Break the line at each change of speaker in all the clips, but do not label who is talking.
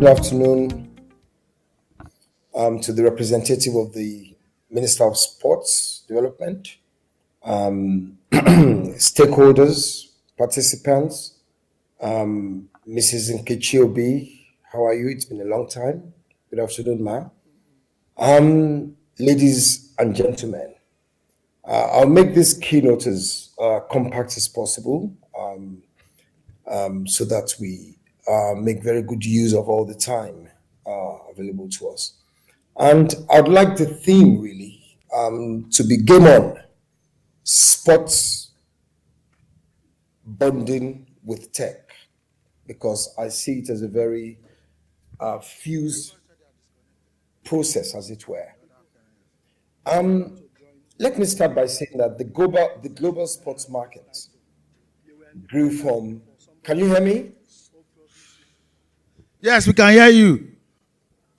Good afternoon to the representative of the Minister of Sports Development, stakeholders, participants, Mrs. Nkechi Obi. How are you? It's been a long time. Good afternoon, ma. Ladies and gentlemen, I'll make this keynote as compact as possible so that we make very good use of all the time available to us. And I'd like the theme really to be game on sports bonding with tech, because I see it as a very fused process, as it were. Let me start by saying that the global sports market grew from. Can you hear me?
Yes, we can hear you.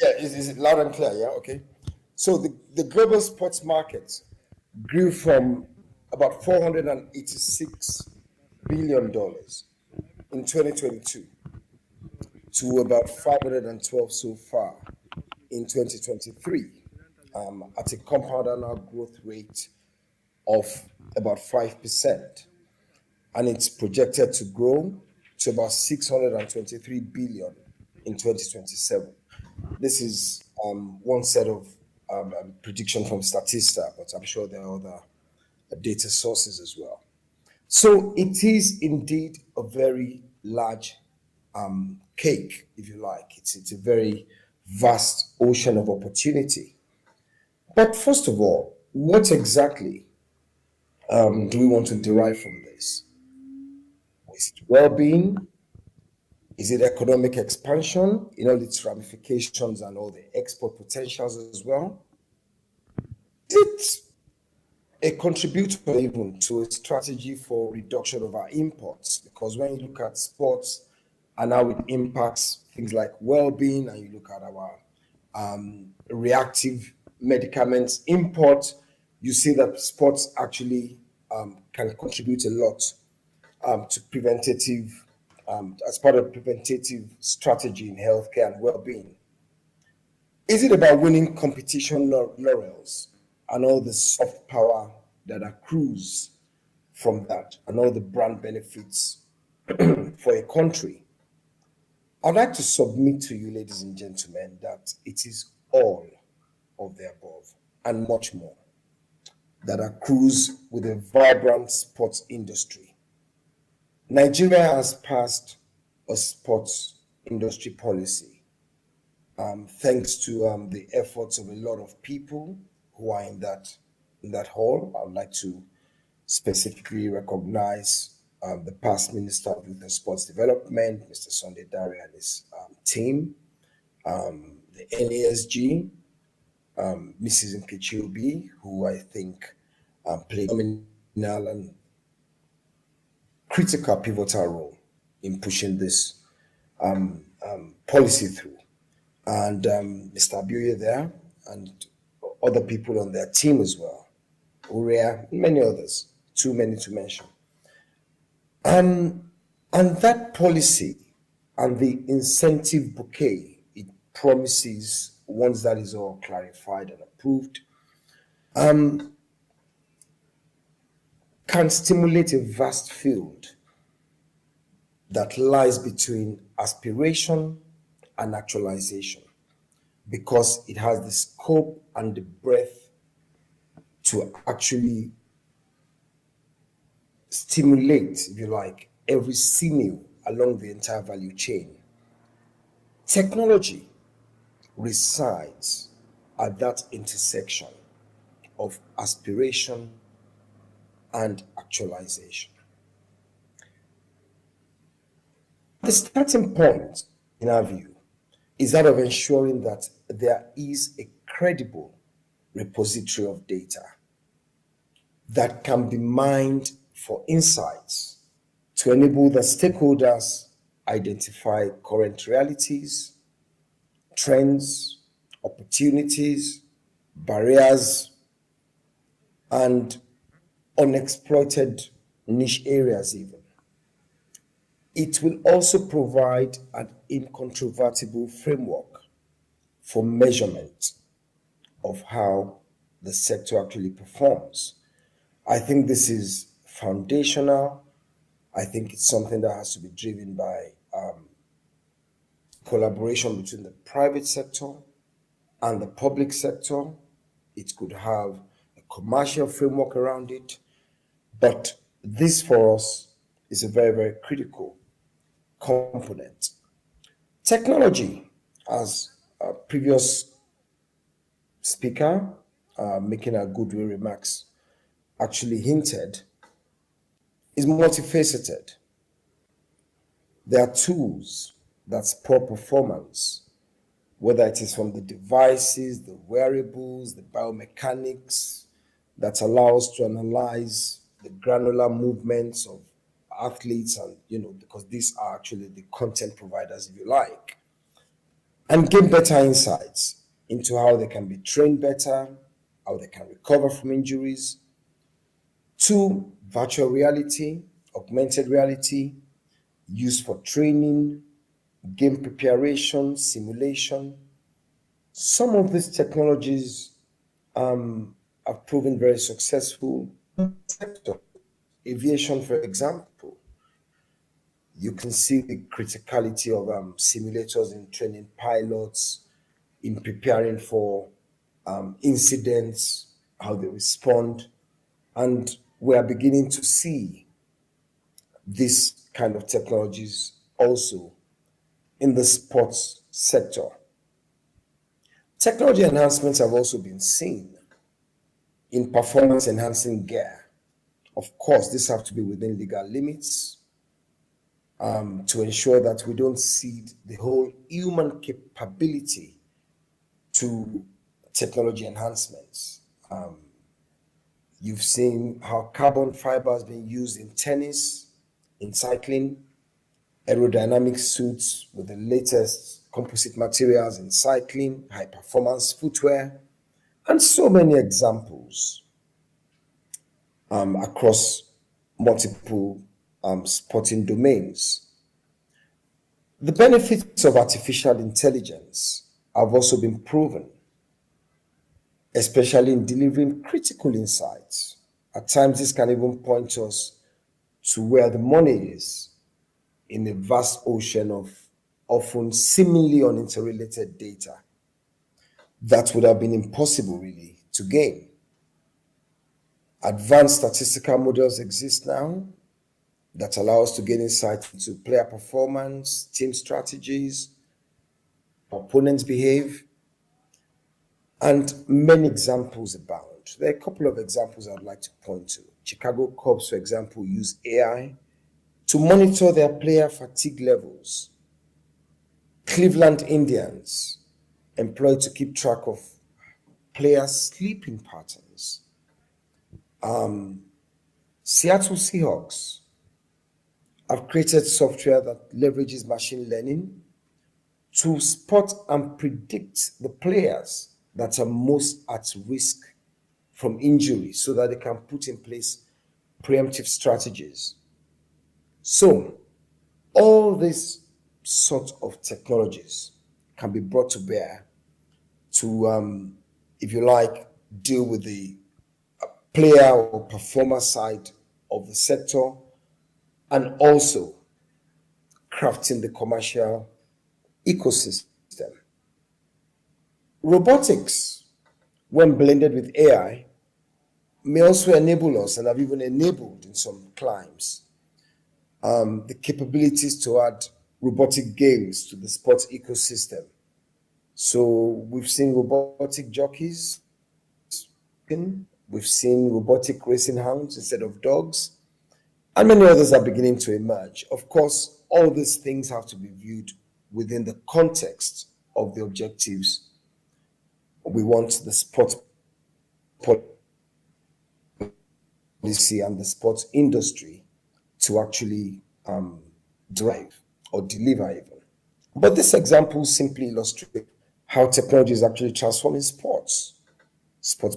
Yeah, is it loud and clear? Yeah, okay. So the global sports market grew from about $486 billion in 2022 to about 512 so far in 2023, at a compound annual growth rate of about 5%. And it's projected to grow to about 623 billion in 2027. This is one set of prediction from Statista, but I'm sure there are other data sources as well. So it is indeed a very large cake, if you like. It's a very vast ocean of opportunity. But first of all, what exactly do we want to derive from this? Is it well-being? Is it economic expansion in all its ramifications and all the export potentials as well? Is it a contributor even to a strategy for reduction of our imports? Because when you look at sports and how it impacts things like well-being, and you look at our reactive medicaments import, you see that sports actually can contribute a lot to preventative, as part of preventative strategy in healthcare and well-being. Is it about winning competition laurels and all the soft power that accrues from that and all the brand benefits for a country? I'd like to submit to you, ladies and gentlemen, that it is all of the above and much more that accrues with a vibrant sports industry. Nigeria has passed a sports industry policy, thanks to the efforts of a lot of people who are in that hall. I would like to specifically recognize the past Minister of Youth and Sports Development, Mr. Sunday Dare, and his team, the NASG, Mrs. Nkechi Obi, who I think played a nominal and critical pivotal role in pushing this policy through, and Mr. Abuye there, and other people on their team as well, Uria, many others, too many to mention. And that policy and the incentive bouquet it promises, once that is all clarified and approved, can stimulate a vast field that lies between aspiration and actualization, because it has the scope and the breadth to actually stimulate, if you like, every sinew along the entire value chain. Technology resides at that intersection of aspiration and actualization. The starting point, in our view, is that of ensuring that there is a credible repository of data that can be mined for insights to enable the stakeholders identify current realities, trends, opportunities, barriers, and unexploited niche areas even. It will also provide an incontrovertible framework for measurement of how the sector actually performs. I think this is foundational. I think it's something that has to be driven by collaboration between the private sector and the public sector. It could have a commercial framework around it, but this for us is a very, very critical component. Technology, as a previous speaker making a goodwill remarks actually hinted, is multifaceted. There are tools that's poor performance, whether it is from the devices, the wearables, the biomechanics that allows to analyze the granular movements of athletes, and because these are actually the content providers, if you like, and gain better insights into how they can be trained better, how they can recover from injuries. Two, virtual reality, augmented reality, used for training, game preparation, simulation. Some of these technologies have proven very successful. Aviation, for example, you can see the criticality of simulators in training pilots, in preparing for incidents, how they respond. And we are beginning to see this kind of technologies also in the sports sector. Technology enhancements have also been seen in performance enhancing gear. Of course, this have to be within legal limits to ensure that we don't cede the whole human capability to technology enhancements. You've seen how carbon fiber has been used in tennis, in cycling, aerodynamic suits with the latest composite materials in cycling, high performance footwear, and so many examples across multiple sporting domains. The benefits of artificial intelligence have also been proven, especially in delivering critical insights. At times, this can even point us to where the money is in a vast ocean of often seemingly uninterrelated data that would have been impossible really to gain. Advanced statistical models exist now that allow us to gain insight into player performance, team strategies, how opponents behave, and many examples abound. There are a couple of examples I'd like to point to. Chicago Cubs, for example, use AI to monitor their player fatigue levels. Cleveland Indians employed to keep track of players' sleeping patterns. Seattle Seahawks have created software that leverages machine learning to spot and predict the players that are most at risk from injury so that they can put in place preemptive strategies. So, all these sort of technologies can be brought to bear to, if you like, deal with the player or performer side of the sector, and also crafting the commercial ecosystem. Robotics, when blended with AI, may also enable us, and have even enabled in some climes, the capabilities to add robotic games to the sports ecosystem. So we've seen robotic jockeys, we've seen robotic racing hounds instead of dogs, and many others are beginning to emerge. Of course, all these things have to be viewed within the context of the objectives we want the sports policy and the sports industry to actually drive or deliver even. But this example simply illustrates how technology is actually transforming sports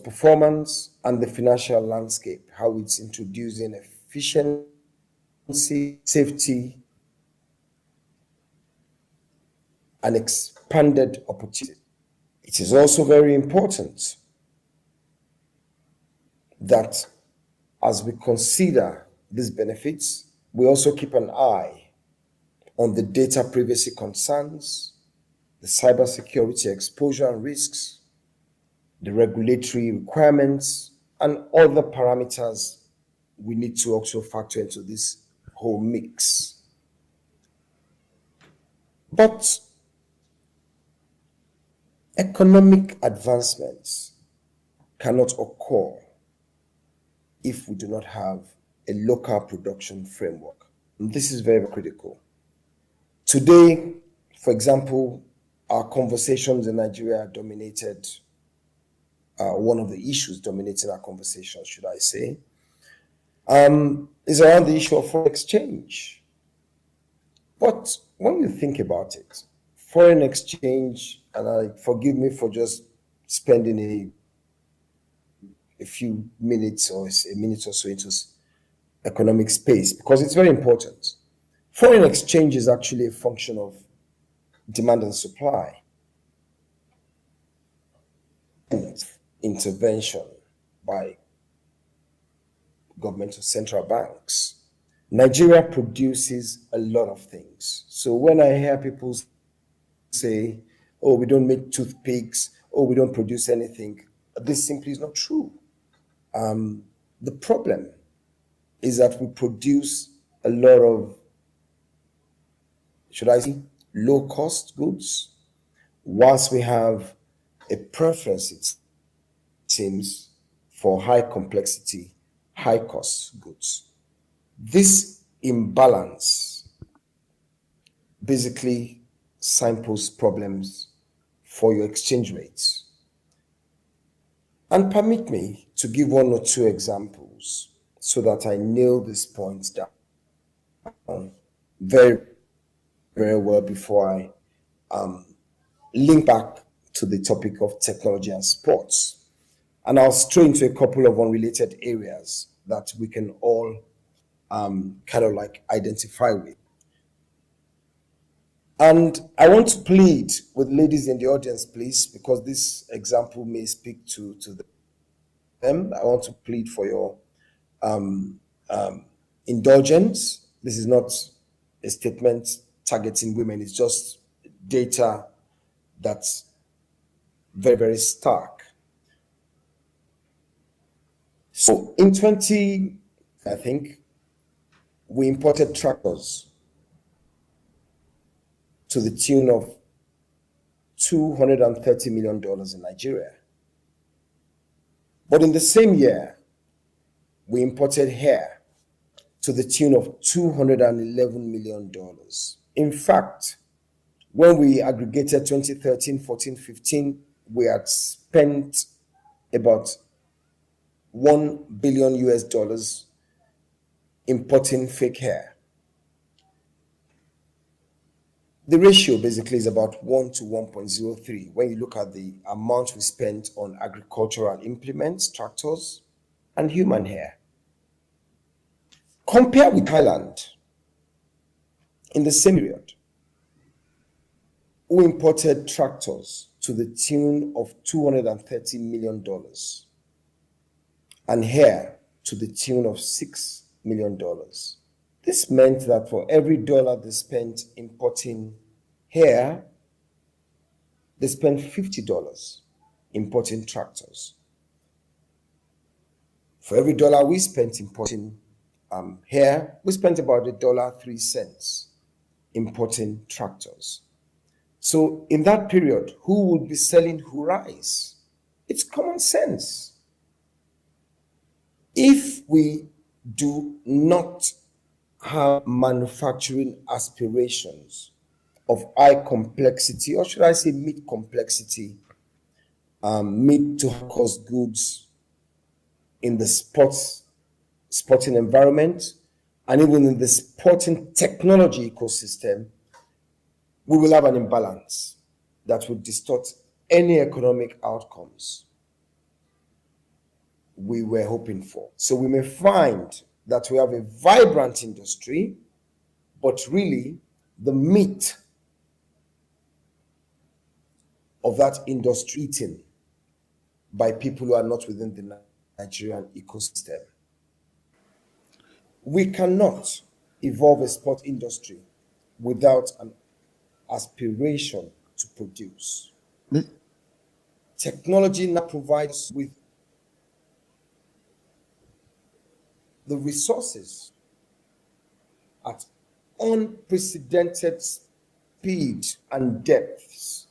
performance, and the financial landscape, how it's introducing efficiency, safety, an expanded opportunity. It is also very important that as we consider these benefits, we also keep an eye on the data privacy concerns, the cybersecurity exposure and risks, the regulatory requirements, and other parameters we need to also factor into this whole mix. But economic advancements cannot occur if we do not have a local production framework. And this is very critical. Today, for example, our conversations in Nigeria are dominated, one of the issues dominating our conversations, should I say, is around the issue of foreign exchange. But when you think about it, foreign exchange, and forgive me for just spending a few minutes or a minute or so into economic space, because it's very important. Foreign exchange is actually a function of demand and supply. Intervention by government or central banks. Nigeria produces a lot of things. So when I hear people say, oh, we don't make toothpicks, oh, we don't produce anything, this simply is not true. The problem is that we produce a lot of, should I say, low cost goods, whilst we have a preference, it seems, for high complexity, high cost goods. This imbalance basically signposts problems for your exchange rates. And permit me to give one or two examples so that I nail this point down very, very well before I link back to the topic of technology and sports. And I'll stray into a couple of unrelated areas that we can all kind of like identify with. And I want to plead with ladies in the audience, please, because this example may speak to them. I want to plead for your indulgence. This is not a statement targeting women, it's just data that's very, very stark. So in I think, we imported tractors to the tune of $230 million in Nigeria. But in the same year, we imported hair to the tune of $211 million. In fact, when we aggregated 2013, 14, 15, we had spent about $1 billion US importing fake hair. The ratio basically is about 1 to 1.03 when you look at the amount we spent on agricultural implements, tractors, and human hair. Compare with Thailand. In the same period, we imported tractors to the tune of $230 million and hair to the tune of $6 million. This meant that for every dollar they spent importing hair, they spent $50 importing tractors. For every dollar we spent importing hair, we spent about $1.03 importing tractors. So in that period, who would be selling who rice? It's common sense. If we do not have manufacturing aspirations of high complexity, or should I say mid complexity, mid to high cost goods in the sporting environment, and even in the sporting technology ecosystem, we will have an imbalance that will distort any economic outcomes we were hoping for. So we may find that we have a vibrant industry, but really the meat of that industry eaten by people who are not within the Nigerian ecosystem. We cannot evolve a sport industry without an aspiration to produce. Technology now provides with the resources at unprecedented speed and depths.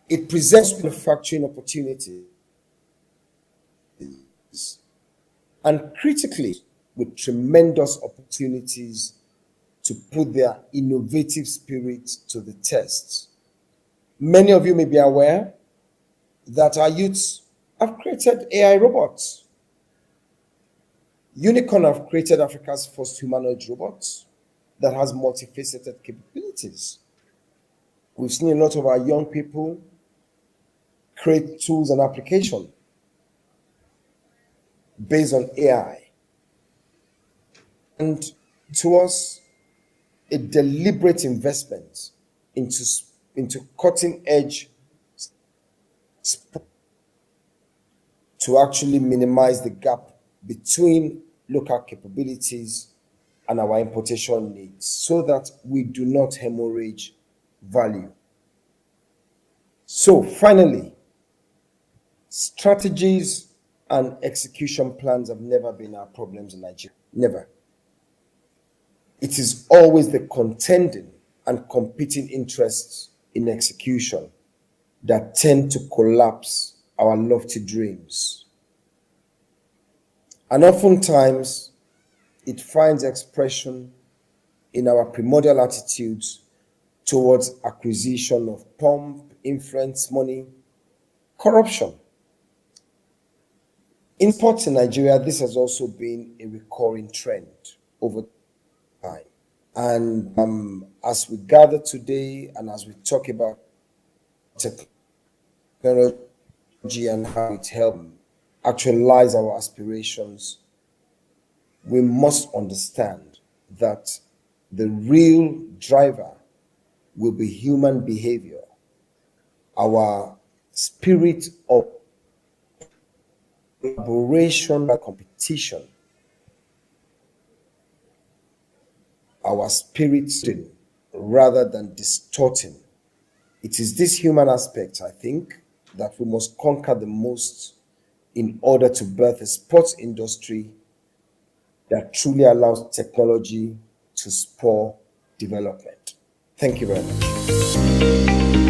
It presents manufacturing opportunities and critically with tremendous opportunities to put their innovative spirit to the test. Many of you may be aware that our youths have created AI robots. Unicorn have created Africa's first humanoid robot that has multifaceted capabilities. We've seen a lot of our young people create tools and applications based on AI. And to us, a deliberate investment into cutting edge to actually minimize the gap between local capabilities and our importation needs so that we do not hemorrhage value. So finally, strategies and execution plans have never been our problems in Nigeria. Never. It is always the contending and competing interests in execution that tend to collapse our lofty dreams. And oftentimes, it finds expression in our primordial attitudes towards acquisition of pomp, influence, money, corruption. In sports in Nigeria, this has also been a recurring trend over time. And as we gather today and as we talk about technology and how it helps actualize our aspirations, we must understand that the real driver will be human behavior, our spirit of collaboration and competition, our spirit rather than distorting. It is this human aspect, I think, that we must conquer the most in order to birth a sports industry that truly allows technology to spur development. Thank you very much.